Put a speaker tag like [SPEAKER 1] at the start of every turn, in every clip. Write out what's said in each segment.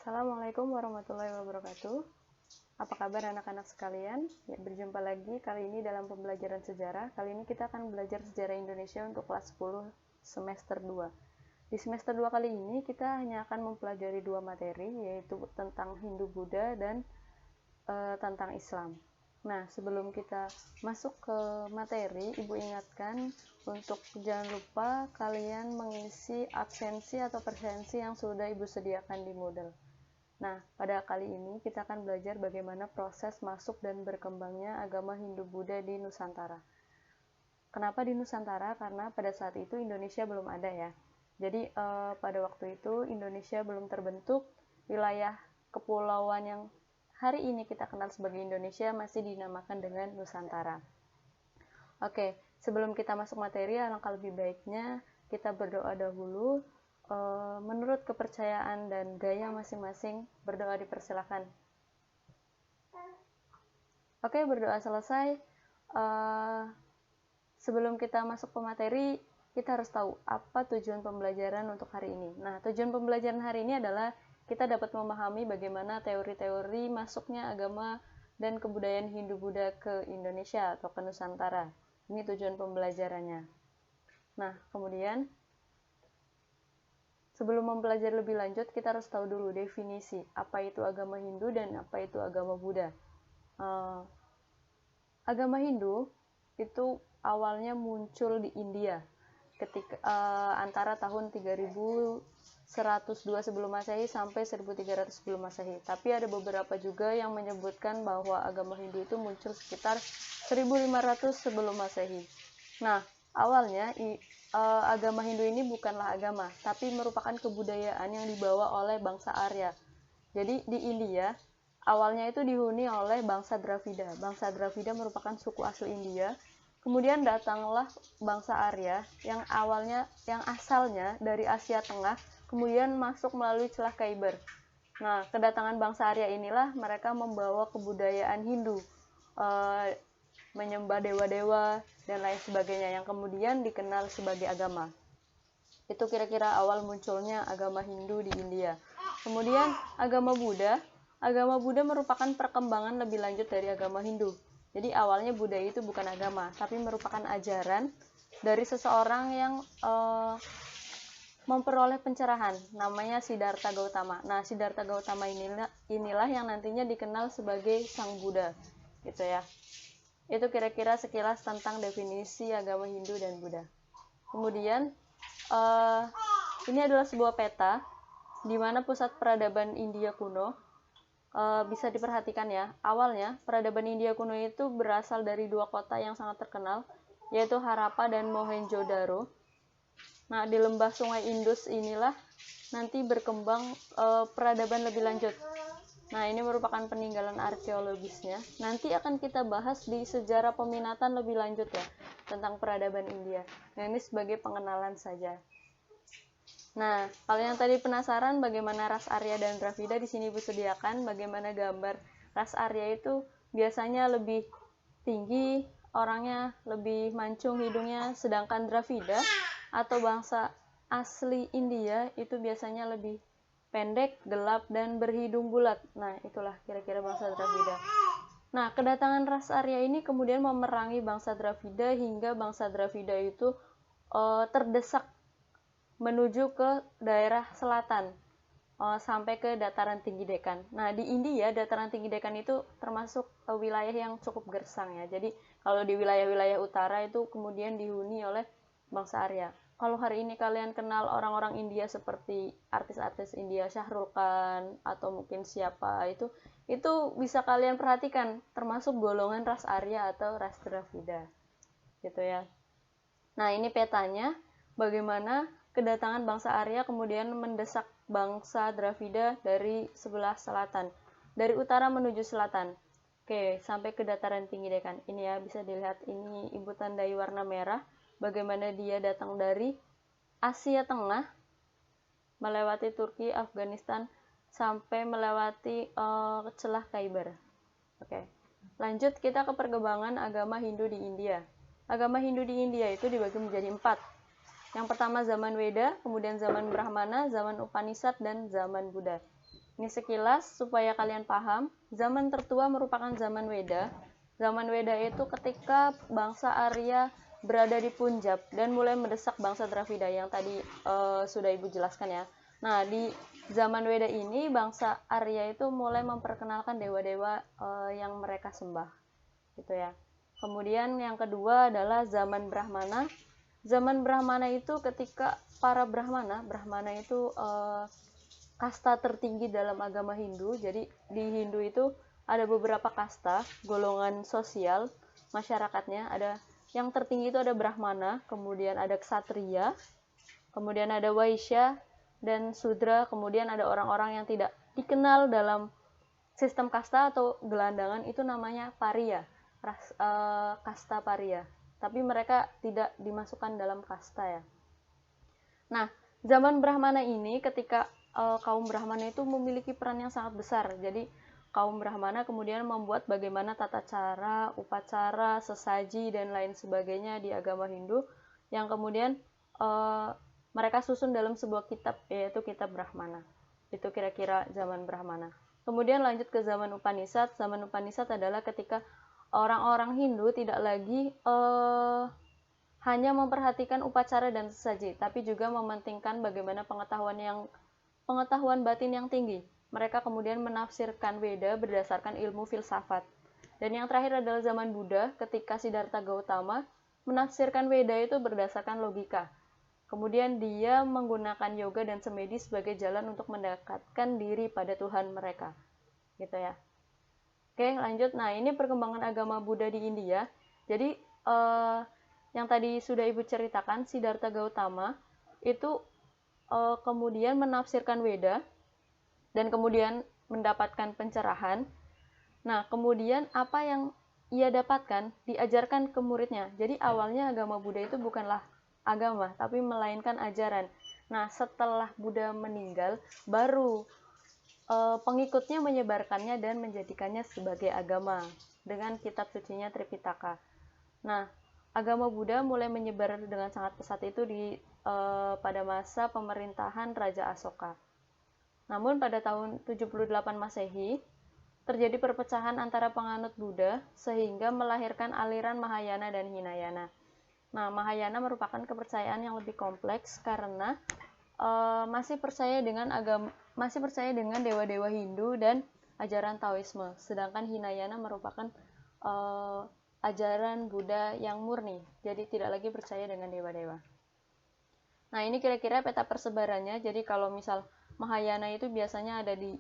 [SPEAKER 1] Assalamualaikum warahmatullahi wabarakatuh. Apa kabar anak-anak sekalian? Ya, berjumpa lagi kali ini dalam pembelajaran sejarah. Kali ini kita akan belajar sejarah Indonesia untuk kelas 10 semester 2. Di semester 2 kali ini kita hanya akan mempelajari dua materi, yaitu tentang Hindu-Buddha dan tentang Islam. Nah, sebelum kita masuk ke materi, Ibu ingatkan untuk jangan lupa kalian mengisi absensi atau presensi yang sudah Ibu sediakan di Moodle. Nah, pada kali ini kita akan belajar bagaimana proses masuk dan berkembangnya agama Hindu-Buddha di Nusantara. Kenapa di Nusantara? Karena pada saat itu Indonesia belum ada ya. Jadi pada waktu itu Indonesia belum terbentuk, wilayah kepulauan yang hari ini kita kenal sebagai Indonesia masih dinamakan dengan Nusantara. Oke, sebelum kita masuk materi, alangkah lebih baiknya kita berdoa dahulu. Menurut kepercayaan dan gaya masing-masing, berdoa dipersilakan. Oke, berdoa selesai. Sebelum kita masuk ke materi, kita harus tahu apa tujuan pembelajaran untuk hari ini. Nah, tujuan pembelajaran hari ini adalah kita dapat memahami bagaimana teori-teori masuknya agama dan kebudayaan Hindu-Buddha ke Indonesia atau ke Nusantara. Ini tujuan pembelajarannya. Nah, kemudian sebelum mempelajari lebih lanjut, kita harus tahu dulu definisi apa itu agama Hindu dan apa itu agama Buddha. Agama Hindu itu awalnya muncul di India ketika antara tahun 3102 sebelum Masehi sampai 1300 sebelum Masehi. Tapi ada beberapa juga yang menyebutkan bahwa agama Hindu itu muncul sekitar 1500 sebelum Masehi. Nah, awalnya agama Hindu ini bukanlah agama, tapi merupakan kebudayaan yang dibawa oleh bangsa Arya. Jadi di India, awalnya itu dihuni oleh bangsa Dravida. Bangsa Dravida merupakan suku asli India. Kemudian datanglah bangsa Arya yang asalnya dari Asia Tengah, kemudian masuk melalui celah Khyber. Nah, kedatangan bangsa Arya inilah mereka membawa kebudayaan Hindu, menyembah dewa-dewa dan lain sebagainya yang kemudian dikenal sebagai agama. Itu kira-kira awal munculnya agama Hindu di India. Kemudian agama Buddha merupakan perkembangan lebih lanjut dari agama Hindu. Jadi awalnya Buddha itu bukan agama, tapi merupakan ajaran dari seseorang yang memperoleh pencerahan, namanya Siddhartha Gautama. Nah, Siddhartha Gautama inilah yang nantinya dikenal sebagai Sang Buddha, gitu ya. Itu kira-kira sekilas tentang definisi agama Hindu dan Buddha. Kemudian ini adalah sebuah peta di mana pusat peradaban India kuno. Bisa diperhatikan ya, awalnya peradaban India kuno itu berasal dari dua kota yang sangat terkenal, yaitu Harappa dan Mohenjo-daro. Nah, di lembah sungai Indus inilah nanti berkembang peradaban lebih lanjut. Nah, ini merupakan peninggalan arkeologisnya. Nanti akan kita bahas di sejarah peminatan lebih lanjut ya, tentang peradaban India. Nah, ini sebagai pengenalan saja. Nah, kalau yang tadi penasaran bagaimana ras Arya dan Dravida, di sini Ibu sediakan bagaimana gambar ras Arya itu biasanya lebih tinggi, orangnya lebih mancung hidungnya, sedangkan Dravida atau bangsa asli India itu biasanya lebih pendek, gelap, dan berhidung bulat. Nah, itulah kira-kira bangsa Dravida. Nah, kedatangan ras Arya ini kemudian memerangi bangsa Dravida hingga bangsa Dravida itu terdesak menuju ke daerah selatan, sampai ke dataran tinggi Dekan. Nah, di India dataran tinggi Dekan itu termasuk wilayah yang cukup gersang ya. Jadi, kalau di wilayah-wilayah utara itu kemudian dihuni oleh bangsa Arya. Kalau hari ini kalian kenal orang-orang India seperti artis-artis India, Shah Rukh Khan atau mungkin siapa itu bisa kalian perhatikan termasuk golongan ras Arya atau ras Dravida, gitu ya. Nah, ini petanya bagaimana kedatangan bangsa Arya kemudian mendesak bangsa Dravida dari sebelah selatan, dari utara menuju selatan. Oke, sampai ke dataran tinggi Dekan. Ini ya, bisa dilihat ini Ibu tandai warna merah. Bagaimana dia datang dari Asia Tengah, melewati Turki, Afghanistan, sampai melewati celah Khyber. Oke. Lanjut kita ke perkembangan agama Hindu di India. Agama Hindu di India itu dibagi menjadi 4. Yang pertama zaman Weda, kemudian zaman Brahmana, zaman Upanishad, dan zaman Buddha. Ini sekilas supaya kalian paham, zaman tertua merupakan zaman Weda. Zaman Weda itu ketika bangsa Arya berada di Punjab dan mulai mendesak bangsa Dravida yang tadi sudah Ibu jelaskan ya. Nah, di zaman Weda ini bangsa Arya itu mulai memperkenalkan dewa-dewa yang mereka sembah, gitu ya. Kemudian yang kedua adalah zaman Brahmana. Zaman Brahmana itu ketika para Brahmana itu kasta tertinggi dalam agama Hindu. Jadi di Hindu itu ada beberapa kasta, golongan sosial masyarakatnya. Ada yang tertinggi itu ada Brahmana, kemudian ada Ksatria, kemudian ada Waisya dan Sudra, kemudian ada orang-orang yang tidak dikenal dalam sistem kasta atau gelandangan, itu namanya Pariya, kasta Pariya. Tapi mereka tidak dimasukkan dalam kasta ya. Nah, zaman Brahmana ini ketika kaum Brahmana itu memiliki peran yang sangat besar. Jadi kaum Brahmana kemudian membuat bagaimana tata cara, upacara, sesaji dan lain sebagainya di agama Hindu yang kemudian mereka susun dalam sebuah kitab, yaitu kitab Brahmana. Itu kira-kira zaman Brahmana. Kemudian lanjut ke zaman Upanishad. Zaman Upanishad adalah ketika orang-orang Hindu tidak lagi hanya memperhatikan upacara dan sesaji, tapi juga mementingkan bagaimana pengetahuan batin yang tinggi. Mereka kemudian menafsirkan Weda berdasarkan ilmu filsafat. Dan yang terakhir adalah zaman Buddha, ketika Siddhartha Gautama menafsirkan Weda itu berdasarkan logika. Kemudian dia menggunakan yoga dan semedi sebagai jalan untuk mendekatkan diri pada Tuhan mereka. Gitu ya. Oke, lanjut. Nah, ini perkembangan agama Buddha di India. Jadi, yang tadi sudah Ibu ceritakan, Siddhartha Gautama itu kemudian menafsirkan Weda dan kemudian mendapatkan pencerahan. Nah, kemudian apa yang ia dapatkan diajarkan ke muridnya. Jadi awalnya agama Buddha itu bukanlah agama, tapi melainkan ajaran. Nah, setelah Buddha meninggal, baru pengikutnya menyebarkannya dan menjadikannya sebagai agama dengan kitab sucinya Tripitaka. Nah, agama Buddha mulai menyebar dengan sangat pesat itu pada masa pemerintahan Raja Asoka. Namun pada tahun 78 Masehi, terjadi perpecahan antara penganut Buddha sehingga melahirkan aliran Mahayana dan Hinayana. Nah, Mahayana merupakan kepercayaan yang lebih kompleks karena masih percaya dengan dewa-dewa Hindu dan ajaran Taoisme, sedangkan Hinayana merupakan ajaran Buddha yang murni, jadi tidak lagi percaya dengan dewa-dewa. Nah, ini kira-kira peta persebarannya. Jadi kalau misal Mahayana itu biasanya ada di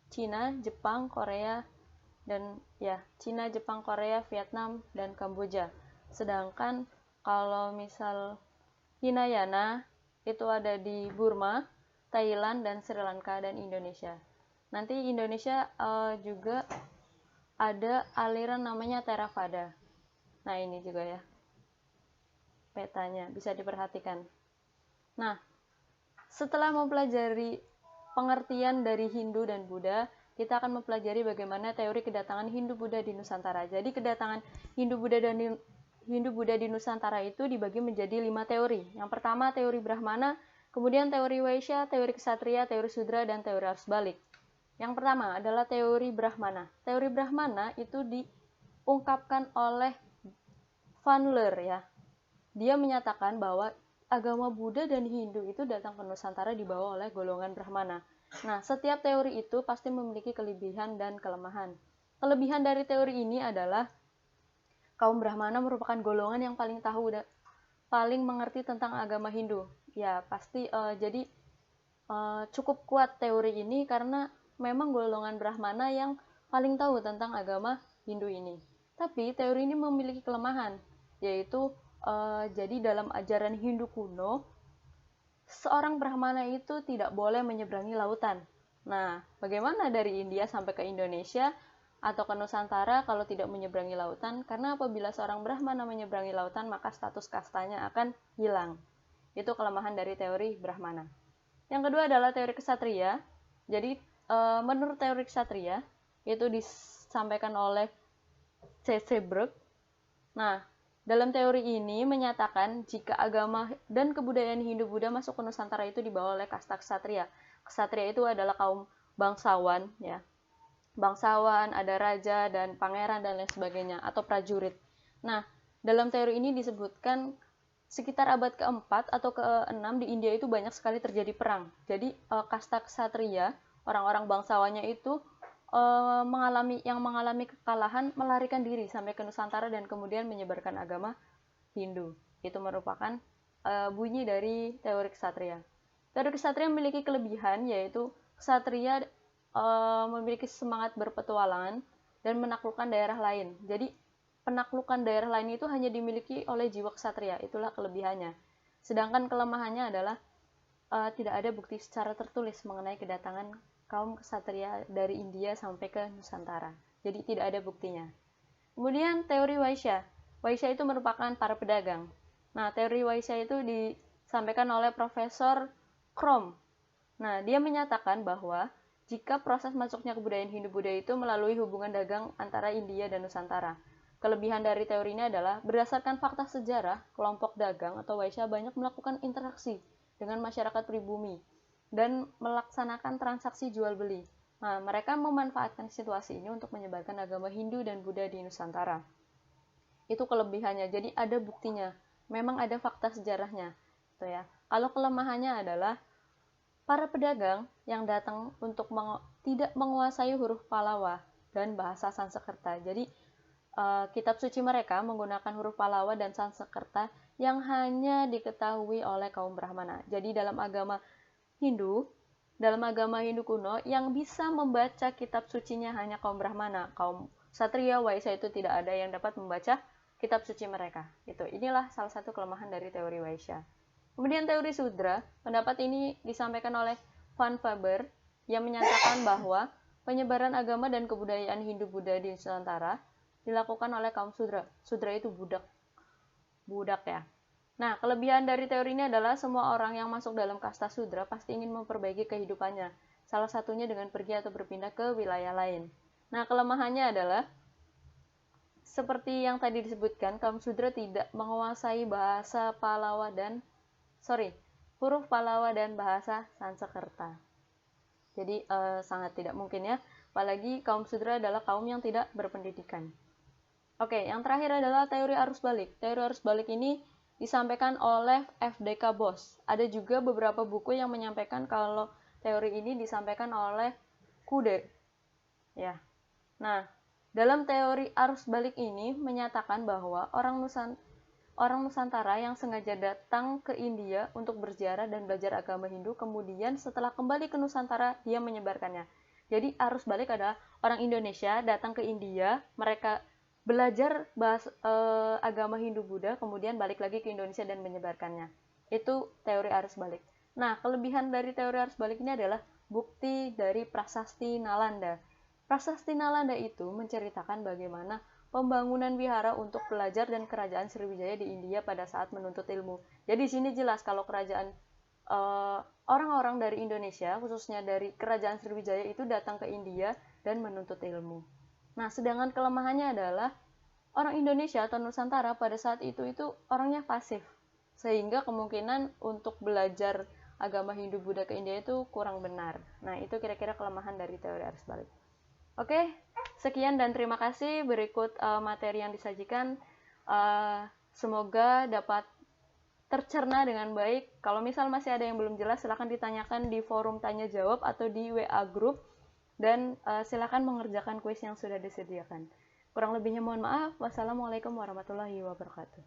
[SPEAKER 1] Cina, Jepang, Korea, dan ya, Cina, Jepang, Korea, Vietnam, dan Kamboja. Sedangkan kalau misal Hinayana itu ada di Burma, Thailand, dan Sri Lanka, dan Indonesia. Nanti Indonesia juga ada aliran namanya Theravada. Nah, ini juga ya petanya, bisa diperhatikan. Nah, setelah mempelajari pengertian dari Hindu dan Buddha, kita akan mempelajari bagaimana teori kedatangan Hindu-Buddha di Nusantara. Jadi kedatangan Hindu-Buddha di Nusantara itu dibagi menjadi 5 teori. Yang pertama teori Brahmana, kemudian teori Waisya, teori Ksatria, teori Sudra, dan teori arus balik. Yang pertama adalah teori Brahmana. Teori Brahmana itu diungkapkan oleh Van Leur ya. Dia menyatakan bahwa agama Buddha dan Hindu itu datang ke Nusantara dibawa oleh golongan Brahmana. Nah, setiap teori itu pasti memiliki kelebihan dan kelemahan. Kelebihan dari teori ini adalah kaum Brahmana merupakan golongan yang paling tahu dan paling mengerti tentang agama Hindu. Ya, pasti jadi cukup kuat teori ini karena memang golongan Brahmana yang paling tahu tentang agama Hindu ini. Tapi teori ini memiliki kelemahan, yaitu jadi dalam ajaran Hindu kuno, seorang Brahmana itu tidak boleh menyeberangi lautan. Nah, bagaimana dari India sampai ke Indonesia atau ke Nusantara kalau tidak menyeberangi lautan? Karena apabila seorang Brahmana menyeberangi lautan, maka status kastanya akan hilang. Itu kelemahan dari teori Brahmana. Yang kedua adalah teori Ksatria. Jadi, menurut teori Ksatria, itu disampaikan oleh C.C. Brooke. Nah, dalam teori ini menyatakan jika agama dan kebudayaan Hindu-Buddha masuk ke Nusantara itu dibawa oleh kasta Ksatria. Ksatria itu adalah kaum bangsawan ya. Bangsawan, ada raja dan pangeran dan lain sebagainya atau prajurit. Nah, dalam teori ini disebutkan sekitar abad keempat atau ke-6 di India itu banyak sekali terjadi perang. Jadi kasta ksatria, orang-orang bangsawannya itu mengalami kekalahan, melarikan diri sampai ke Nusantara dan kemudian menyebarkan agama Hindu. Itu merupakan bunyi dari teori ksatria. Teori ksatria memiliki kelebihan, yaitu ksatria memiliki semangat berpetualangan dan menaklukkan daerah lain. Jadi penaklukan daerah lain itu hanya dimiliki oleh jiwa ksatria, itulah kelebihannya. Sedangkan kelemahannya adalah tidak ada bukti secara tertulis mengenai kedatangan kaum ksatria dari India sampai ke Nusantara. Jadi tidak ada buktinya. Kemudian teori Vaishya. Vaishya itu merupakan para pedagang. Nah, teori Vaishya itu disampaikan oleh Profesor Krom. Nah, dia menyatakan bahwa jika proses masuknya kebudayaan Hindu-Buddha itu melalui hubungan dagang antara India dan Nusantara. Kelebihan dari teori ini adalah, berdasarkan fakta sejarah, kelompok dagang atau Vaishya banyak melakukan interaksi dengan masyarakat pribumi dan melaksanakan transaksi jual-beli. Nah, mereka memanfaatkan situasi ini untuk menyebarkan agama Hindu dan Buddha di Nusantara. Itu kelebihannya, jadi ada buktinya. Memang ada fakta sejarahnya. Gitu ya. Kalau kelemahannya adalah, para pedagang yang datang untuk tidak menguasai huruf Pallava dan bahasa Sanskerta. Jadi, kitab suci mereka menggunakan huruf Pallava dan Sanskerta yang hanya diketahui oleh kaum Brahmana. Jadi dalam agama Hindu kuno, yang bisa membaca kitab sucinya hanya kaum Brahmana. Kaum Ksatria, Vaishya itu tidak ada yang dapat membaca kitab suci mereka. Inilah salah satu kelemahan dari teori Vaishya. Kemudian teori Sudra, pendapat ini disampaikan oleh Van Faber yang menyatakan bahwa penyebaran agama dan kebudayaan Hindu-Buddha di Nusantara dilakukan oleh kaum Sudra. Sudra itu budak ya. Nah, kelebihan dari teori ini adalah semua orang yang masuk dalam kasta Sudra pasti ingin memperbaiki kehidupannya. Salah satunya dengan pergi atau berpindah ke wilayah lain. Nah, kelemahannya adalah seperti yang tadi disebutkan, kaum Sudra tidak menguasai huruf Pallava dan bahasa Sanskerta. Jadi sangat tidak mungkin ya. Apalagi kaum Sudra adalah kaum yang tidak berpendidikan. Oke, yang terakhir adalah teori arus balik. Teori arus balik ini disampaikan oleh F.D.K. Bos. Ada juga beberapa buku yang menyampaikan kalau teori ini disampaikan oleh Kude. Ya. Nah, dalam teori arus balik ini menyatakan bahwa orang Nusantara yang sengaja datang ke India untuk berziarah dan belajar agama Hindu, kemudian setelah kembali ke Nusantara, dia menyebarkannya. Jadi arus balik adalah orang Indonesia datang ke India, mereka belajar agama Hindu-Buddha, kemudian balik lagi ke Indonesia dan menyebarkannya. Itu teori arus balik. Nah, kelebihan dari teori arus balik ini adalah bukti dari Prasasti Nalanda. Prasasti Nalanda itu menceritakan bagaimana pembangunan wihara untuk pelajar dan kerajaan Sriwijaya di India pada saat menuntut ilmu. Jadi di sini jelas kalau kerajaan orang-orang dari Indonesia, khususnya dari kerajaan Sriwijaya itu datang ke India dan menuntut ilmu. Nah, sedangkan kelemahannya adalah orang Indonesia atau Nusantara pada saat itu orangnya pasif. Sehingga kemungkinan untuk belajar agama Hindu-Buddha ke India itu kurang benar. Nah, itu kira-kira kelemahan dari teori arus balik. Oke, sekian dan terima kasih. Berikut materi yang disajikan. Semoga dapat tercerna dengan baik. Kalau misal masih ada yang belum jelas, silakan ditanyakan di forum tanya jawab atau di WA group. Dan silakan mengerjakan kuis yang sudah disediakan. Kurang lebihnya mohon maaf. Wassalamualaikum warahmatullahi wabarakatuh.